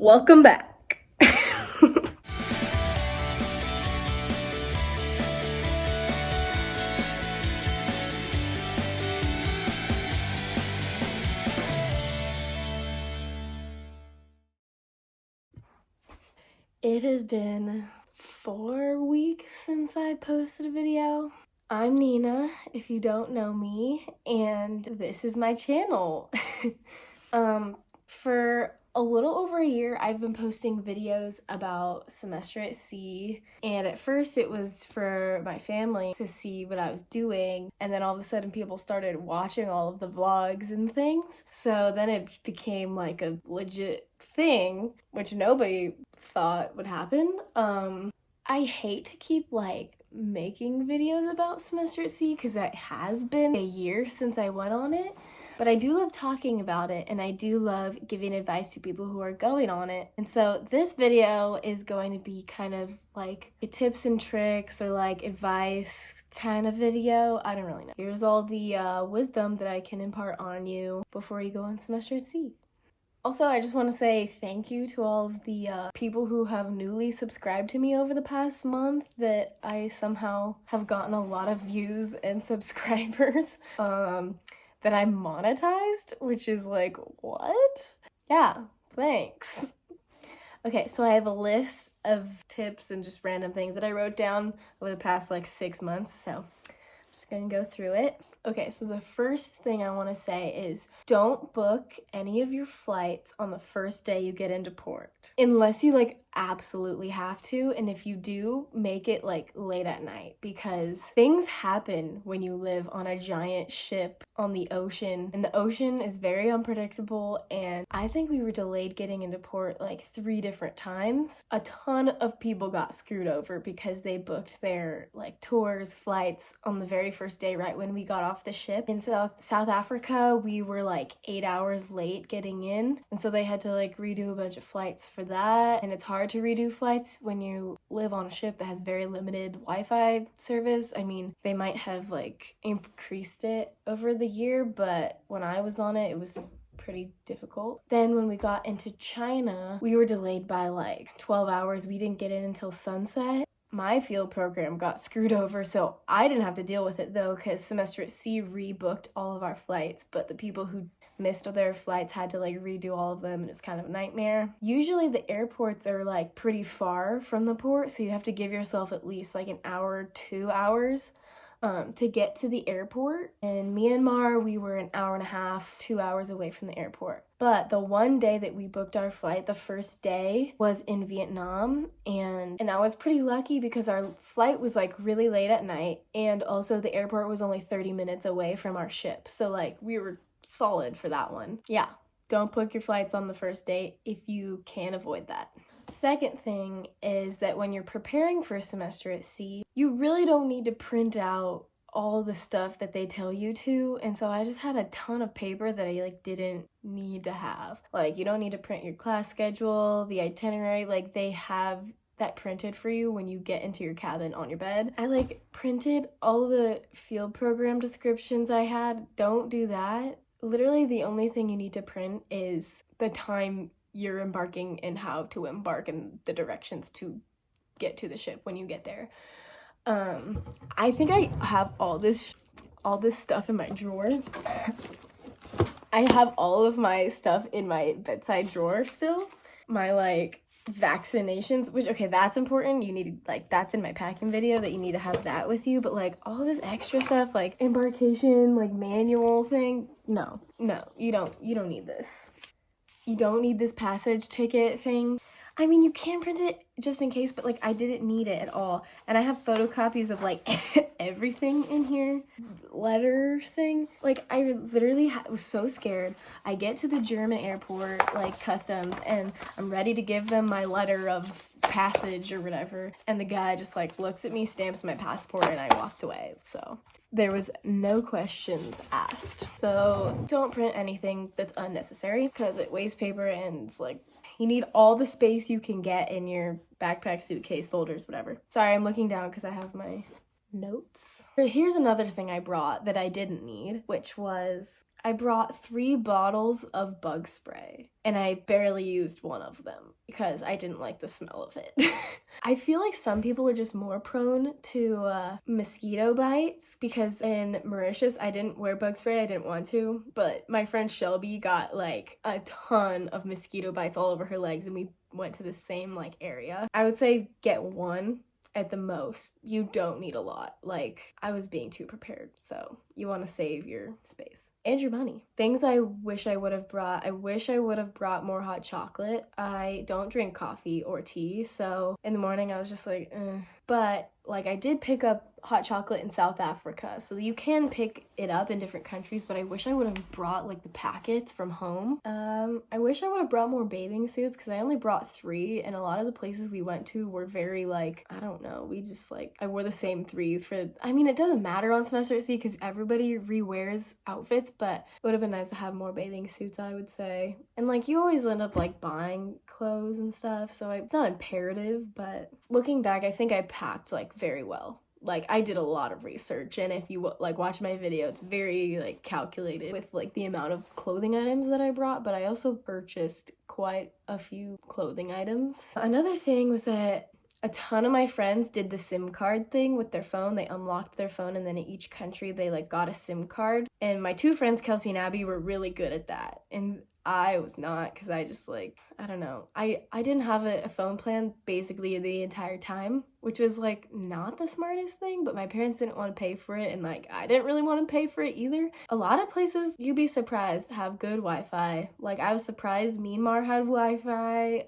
Welcome back. It has been 4 weeks since I posted a video. I'm Nina, if you don't know me, and this is my channel. For a little over a year, I've been posting videos about semester at sea, and at first it was for my family to see what I was doing, and then all of a sudden people started watching all of the vlogs and things, so then it became like a legit thing, which nobody thought would happen. I hate to keep making videos about semester at sea because it has been a year since I went on it. But I do love talking about it, and I do love giving advice to people who are going on it. And so this video is going to be kind of like a tips and tricks or like advice kind of video. I don't really know. Here's all the wisdom that I can impart on you before you go on semester at sea. Also, I just want to say thank you to all of the people who have newly subscribed to me over the past month, that I somehow have gotten a lot of views and subscribers. That I'm monetized, which is like, what? Yeah, thanks. Okay, so I have a list of tips and just random things that I wrote down over the past 6 months, so I'm just gonna go through it. Okay, so the first thing I want to say is don't book any of your flights on the first day you get into port. Unless you absolutely have to, and if you do, make it late at night, because things happen when you live on a giant ship on the ocean, and the ocean is very unpredictable, and I think we were delayed getting into port 3 different times. A ton of people got screwed over because they booked their tours, flights on the very first day right when we got off the ship. In South Africa, we were 8 hours late getting in, and so they had to redo a bunch of flights for that, and it's hard to redo flights when you live on a ship that has very limited Wi-Fi service. I mean, they might have increased it over the year, but when I was on it, it was pretty difficult. Then when we got into China, we were delayed by 12 hours. We didn't get in until sunset. My field program got screwed over, so I didn't have to deal with it though, because semester at sea rebooked all of our flights, but the people who missed their flights had to redo all of them, and it's kind of a nightmare. Usually the airports are pretty far from the port, so you have to give yourself at least an hour, 2 hours to get to the airport. In Myanmar, we were an hour and a half, 2 hours away from the airport. But the one day that we booked our flight, the first day, was in Vietnam, and I was pretty lucky because our flight was really late at night, and also the airport was only 30 minutes away from our ship, so we were solid for that one. Yeah, don't book your flights on the first day if you can avoid that. Second thing is that when you're preparing for a semester at sea, you really don't need to print out all the stuff that they tell you to, and so I just had a ton of paper that I didn't need to have. You don't need to print your class schedule, the itinerary, they have that printed for you when you get into your cabin on your bed. I printed all the field program descriptions I had. Don't do that. Literally the only thing you need to print is the time you're embarking and how to embark and the directions to get to the ship when you get there. I think I have all this stuff in my drawer. I have all of my stuff in my bedside drawer still. My vaccinations, which, okay, that's important. You need that's in my packing video, that you need to have that with you, but all this extra stuff embarkation manual thing, no, you don't need this. You don't need this passage ticket thing. I mean, you can print it just in case, but I didn't need it at all. And I have photocopies of everything in here. Letter thing. I literally was so scared. I get to the German airport, customs, and I'm ready to give them my letter of passage or whatever. And the guy just looks at me, stamps my passport, and I walked away. So there was no questions asked. So don't print anything that's unnecessary, because it wastes paper, and it's you need all the space you can get in your backpack, suitcase, folders, whatever. Sorry, I'm looking down because I have my notes. Here's another thing I brought that I didn't need, which was I brought 3 bottles of bug spray, and I barely used one of them because I didn't like the smell of it. I feel like some people are just more prone to mosquito bites because in Mauritius, I didn't wear bug spray, I didn't want to, but my friend Shelby got like a ton of mosquito bites all over her legs, and we went to the same like area. I would say get one at the most. You don't need a lot. Like, I was being too prepared, so you want to save your space and your money. Things I wish I would have brought. I wish I would have brought more hot chocolate. I don't drink coffee or tea, so in the morning I was just like, But like, I did pick up hot chocolate in South Africa, so you can pick it up in different countries, but I wish I would have brought like the packets from home. I wish I would have brought more bathing suits because I only brought 3, and a lot of the places we went to were very like, I don't know, we just like, I wore the same 3 for, I mean, it doesn't matter on semester at sea because everybody rewears outfits, but it would have been nice to have more bathing suits, I would say. And like, you always end up like buying clothes and stuff, so it's not imperative, but looking back, I think I packed like very well. Like, I did a lot of research, and if you like watch my video, it's very like calculated with like the amount of clothing items that I brought, but I also purchased quite a few clothing items. Another thing was that a ton of my friends did the SIM card thing with their phone. They unlocked their phone, and then in each country they like got a SIM card. And my 2 friends, Kelsey and Abby, were really good at that. And I was not, because I just like, I don't know. I didn't have a phone plan basically the entire time, which was like not the smartest thing, but my parents didn't want to pay for it, and like I didn't really want to pay for it either. A lot of places, you'd be surprised, have good Wi-Fi. Like, I was surprised Myanmar had Wi-Fi.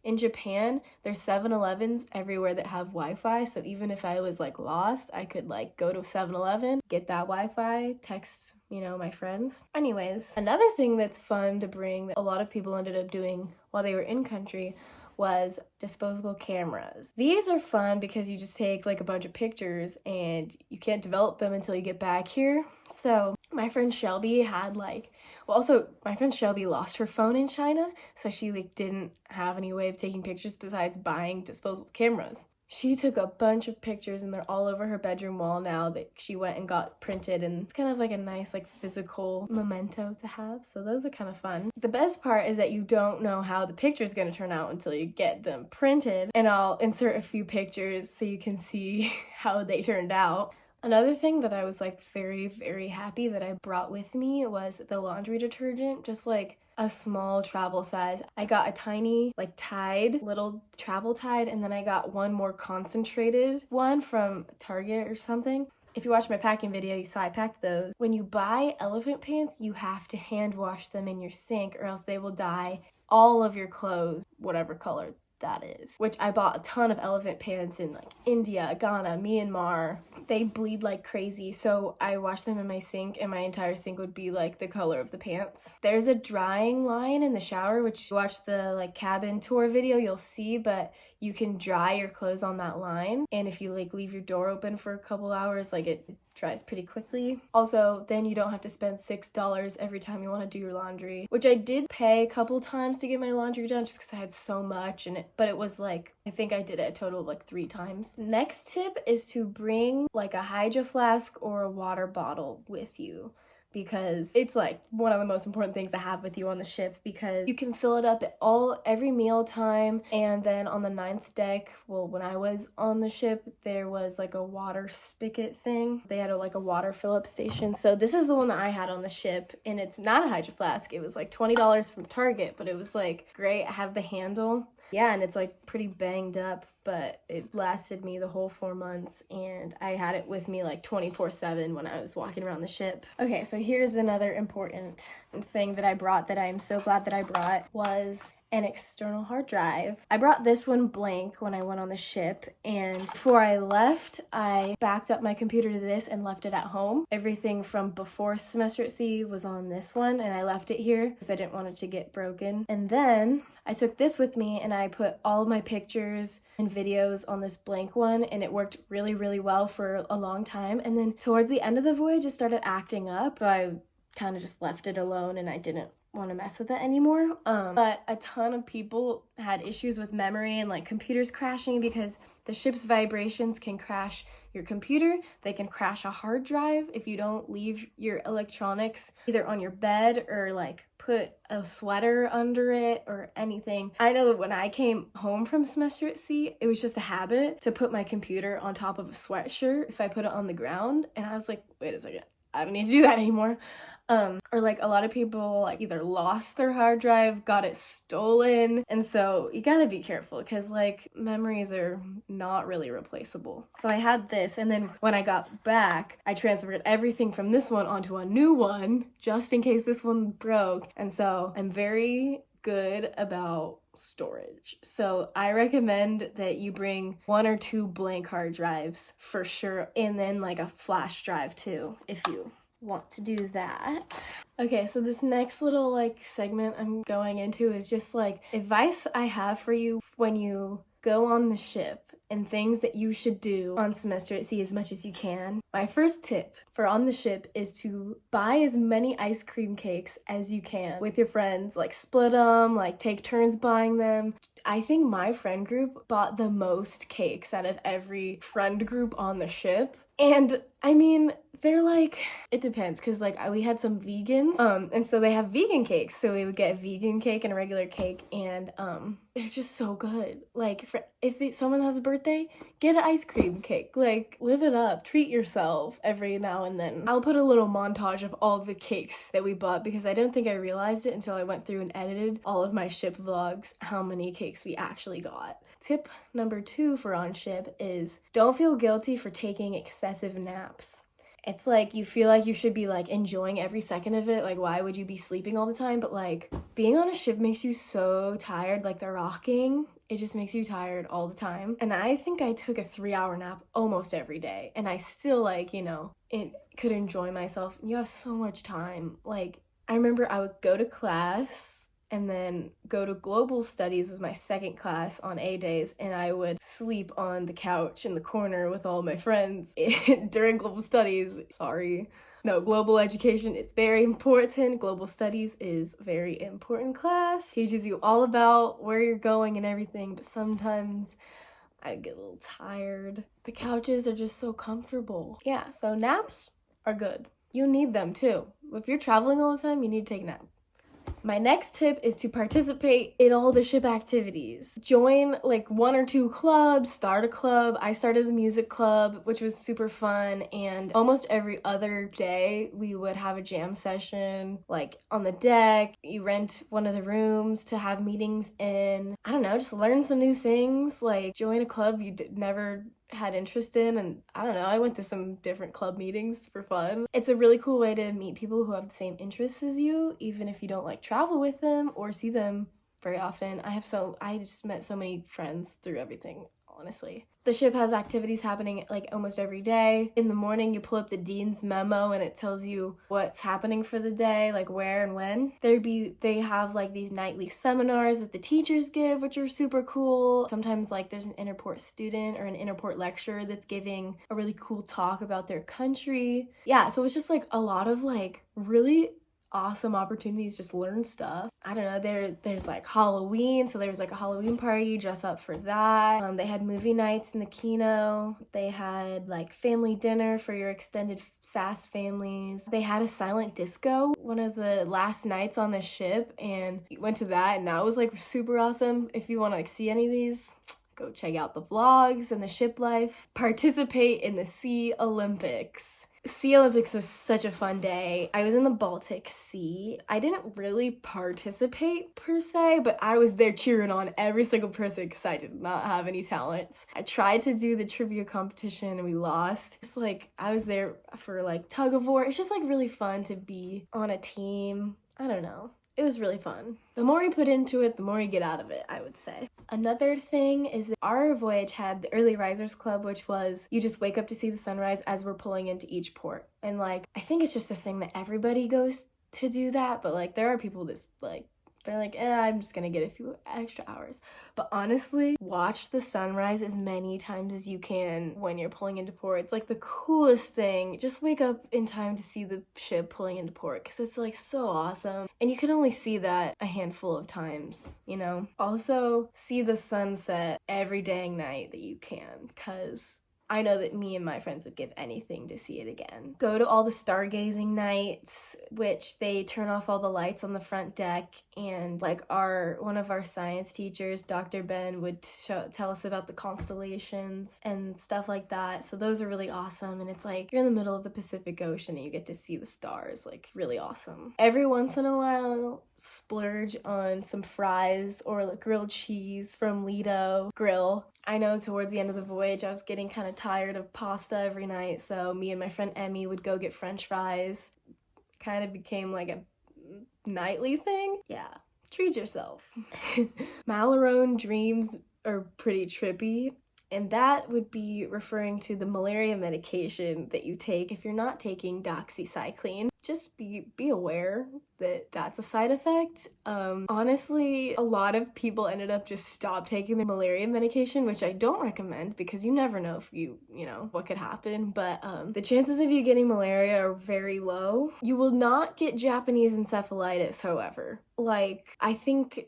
In Japan, there's 7-Elevens everywhere that have Wi-Fi, so even if I was like lost, I could like go to 7-Eleven, get that Wi-Fi, text, you know, my friends. Anyways, another thing that's fun to bring that a lot of people ended up doing while they were in country was disposable cameras. These are fun because you just take like a bunch of pictures and you can't develop them until you get back here. So my friend Shelby had like, well, also my friend Shelby lost her phone in China, so she like didn't have any way of taking pictures besides buying disposable cameras. She took a bunch of pictures, and they're all over her bedroom wall now that she went and got printed, and it's kind of like a nice like physical memento to have, so those are kind of fun. The best part is that you don't know how the picture's going to turn out until you get them printed, and I'll insert a few pictures so you can see how they turned out. Another thing that I was like very, very happy that I brought with me was the laundry detergent, just like a small travel size. I got a tiny like Tide, little travel Tide, and then I got one more concentrated one from Target or something. If you watch my packing video, you saw I packed those. When you buy elephant pants, you have to hand wash them in your sink or else they will dye all of your clothes, whatever color that is. Which I bought a ton of elephant pants in like India, Ghana, Myanmar. They bleed like crazy, so I wash them in my sink and my entire sink would be like the color of the pants. There's a drying line in the shower, which you watch the like cabin tour video, you'll see, but you can dry your clothes on that line, and if you like leave your door open for a couple hours, like it dries pretty quickly. Also, then you don't have to spend $6 every time you want to do your laundry, which I did pay a couple times to get my laundry done just because I had so much, but it was like, I think I did it a total of like 3 times. Next tip is to bring like a Hydro flask or a water bottle with you, because it's like one of the most important things to have with you on the ship, because you can fill it up at every meal time. And then on the 9th deck, well, when I was on the ship, there was like a water spigot thing. They had like a water fill-up station. So this is the one that I had on the ship, and it's not a Hydro flask. It was like $20 from Target, but it was like great. I have the handle. Yeah, and it's like pretty banged up, but it lasted me the whole 4 months, and I had it with me like 24/7 when I was walking around the ship. Okay, so here's another important thing that I brought that I'm so glad that I brought was an external hard drive. I brought this one blank when I went on the ship, and before I left, I backed up my computer to this and left it at home. Everything from before semester at sea was on this one, and I left it here because I didn't want it to get broken. And then I took this with me, and I put all of my pictures and videos on this blank one, and it worked really, really well for a long time. And then towards the end of the voyage, it started acting up, so I kind of just left it alone, and I didn't want to mess with it anymore. But a ton of people had issues with memory and like computers crashing because the ship's vibrations can crash your computer. They can crash a hard drive if you don't leave your electronics either on your bed or like put a sweater under it or anything. I know that when I came home from semester at sea, it was just a habit to put my computer on top of a sweatshirt if I put it on the ground. And I was like, wait a second, I don't need to do that anymore. Or like a lot of people like either lost their hard drive, got it stolen. And so you gotta be careful because like memories are not really replaceable. So I had this, and then when I got back, I transferred everything from this one onto a new one just in case this one broke. And so I'm very good about storage. So I recommend that you bring 1 or 2 blank hard drives for sure, and then like a flash drive too if you want to do that. Okay, so this next little like segment I'm going into is just like advice I have for you when you go on the ship and things that you should do on semester at sea as much as you can. My first tip for on the ship is to buy as many ice cream cakes as you can with your friends. Like split them, like take turns buying them. I think my friend group bought the most cakes out of every friend group on the ship. And I mean, they're like, it depends, because like we had some vegans, and so they have vegan cakes, so we would get a vegan cake and a regular cake, and they're just so good. Like if someone has a birthday, get an ice cream cake, like live it up, treat yourself every now and then. I'll put a little montage of all the cakes that we bought because I don't think I realized it until I went through and edited all of my ship vlogs how many cakes we actually got. Tip number 2 for on ship is don't feel guilty for taking excessive naps. It's like you feel like you should be like enjoying every second of it. Like, why would you be sleeping all the time? But like being on a ship makes you so tired. Like the rocking, it just makes you tired all the time. And I think I took a 3-hour nap almost every day. And I still like, it could enjoy myself. You have so much time. Like I remember I would go to class and then go to global studies was my second class on A days, and I would sleep on the couch in the corner with all my friends during global studies. Sorry. No, global education is very important. Global studies is a very important class. Teaches you all about where you're going and everything, but sometimes I get a little tired. The couches are just so comfortable. Yeah, so naps are good. You need them too. If you're traveling all the time, you need to take a nap. My next tip is to participate in all the ship activities. Join like 1 or 2 clubs, start a club. I started the music club, which was super fun, and almost every other day we would have a jam session like on the deck. You rent one of the rooms to have meetings in. I don't know, just learn some new things, like join a club you never had interest in, and I don't know, I went to some different club meetings for fun. It's a really cool way to meet people who have the same interests as you, even if you don't like travel with them or see them very often. I just met so many friends through everything, honestly. The ship has activities happening like almost every day. In the morning, you pull up the dean's memo and it tells you what's happening for the day, like where and when. They have like these nightly seminars that the teachers give, which are super cool. Sometimes like there's an interport student or an interport lecturer that's giving a really cool talk about their country. Yeah, so it's just like a lot of like really awesome opportunities just learn stuff. I don't know, there's like Halloween, so there's like a Halloween party, dress up for that. They had movie nights in the Kino. They had like family dinner for your extended SAS families. They had a silent disco one of the last nights on the ship, and we went to that, and that was like super awesome. If you want to like see any of these, go check out the vlogs and the ship life. Participate in the Sea Olympics. Sea Olympics was such a fun day. I was in the Baltic Sea. I didn't really participate per se, but I was there cheering on every single person because I did not have any talents. I tried to do the trivia competition and we lost. It's like I was there for like tug of war. It's just like really fun to be on a team. I don't know. It was really fun. The more you put into it, the more you get out of it, I would say. Another thing is that our voyage had the Early Risers Club, which was you just wake up to see the sunrise as we're pulling into each port. And like, I think it's just a thing that everybody goes to do that, but like there are people that like They're like, I'm just gonna get a few extra hours. But honestly, watch the sunrise as many times as you can when you're pulling into port. It's like the coolest thing. Just wake up in time to see the ship pulling into port because it's like so awesome. And you can only see that a handful of times, you know? Also, see the sunset every dang night that you can, because I know that me and my friends would give anything to see it again. Go to all the stargazing nights, which they turn off all the lights on the front deck, and like one of our science teachers, Dr. Ben, would tell us about the constellations and stuff like that. So those are really awesome, and it's like you're in the middle of the Pacific Ocean and you get to see the stars, like really awesome. Every once in a while, splurge on some fries or like grilled cheese from Lido Grill. I know towards the end of the voyage I was getting kind of tired of pasta every night, so me and my friend Emmy would go get french fries. Kind of became like a nightly thing. Yeah, treat yourself. Malarone dreams are pretty trippy, and that would be referring to the malaria medication that you take if you're not taking doxycycline. Just be aware that that's a side effect. Honestly, a lot of people ended up just stop taking the malaria medication, which I don't recommend because you never know if you know, what could happen. But the chances of you getting malaria are very low. You will not get Japanese encephalitis, however. Like, I think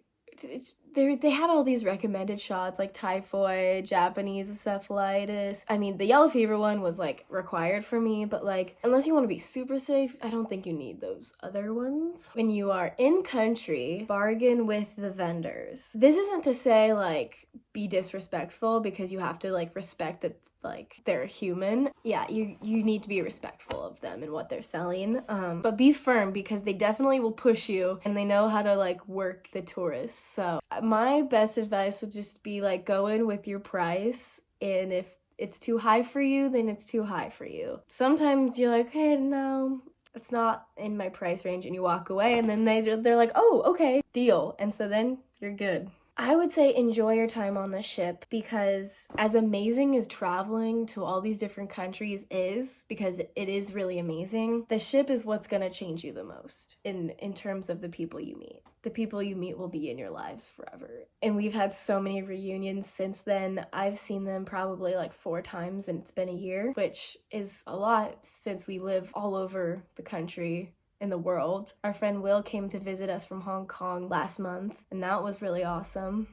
they had all these recommended shots like typhoid, Japanese encephalitis. I mean, the yellow fever one was like required for me, but like unless you want to be super safe, I don't think you need those other ones. When you are in country, bargain with the vendors. This isn't to say like be disrespectful, because you have to like respect that like they're human. Yeah, you need to be respectful of them and what they're selling, but be firm, because they definitely will push you and they know how to like work the tourists. So my best advice would just be like go in with your price, and if it's too high for you, then it's too high for you. Sometimes you're like, hey, no, it's not in my price range, and you walk away, and then they're like, oh, okay, deal, and so then you're good. I would say enjoy your time on the ship, because as amazing as traveling to all these different countries is, because it is really amazing, the ship is what's gonna change you the most in terms of the people you meet. The people you meet will be in your lives forever. And we've had so many reunions since then. I've seen them probably like 4 times, and it's been a year, which is a lot since we live all over the country in the world. Our friend Will came to visit us from Hong Kong last month, and that was really awesome.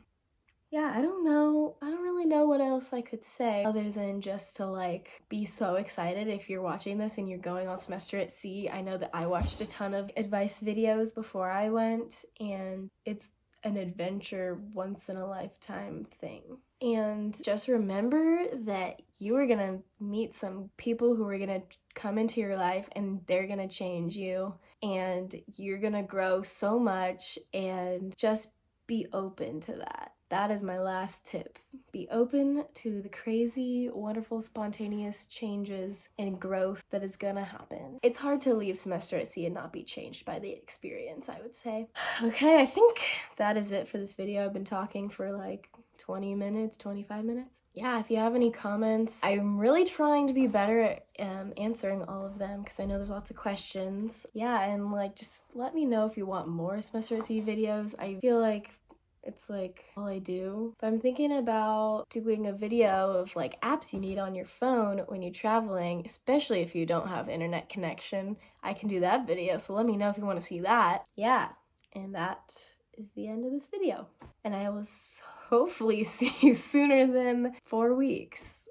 Yeah, I don't really know what else I could say other than just to like be so excited if you're watching this and you're going on semester at sea. I know that I watched a ton of advice videos before I went, and it's an adventure once in a lifetime thing. And just remember that you are gonna meet some people who are gonna come into your life, and they're gonna change you, and you're gonna grow so much, and just be open to that. That is my last tip. Be open to the crazy, wonderful, spontaneous changes and growth that is gonna happen. It's hard to leave semester at sea and not be changed by the experience, I would say. Okay, I think that is it for this video. I've been talking for like 20 minutes, 25 minutes. Yeah, if you have any comments, I'm really trying to be better at answering all of them, because I know there's lots of questions. Yeah, and like just let me know if you want more semester at sea videos. I feel like it's like all I do. But I'm thinking about doing a video of like apps you need on your phone when you're traveling, especially if you don't have internet connection. I can do that video, so let me know if you want to see that. Yeah, and that is the end of this video. And I will hopefully see you sooner than 4 weeks.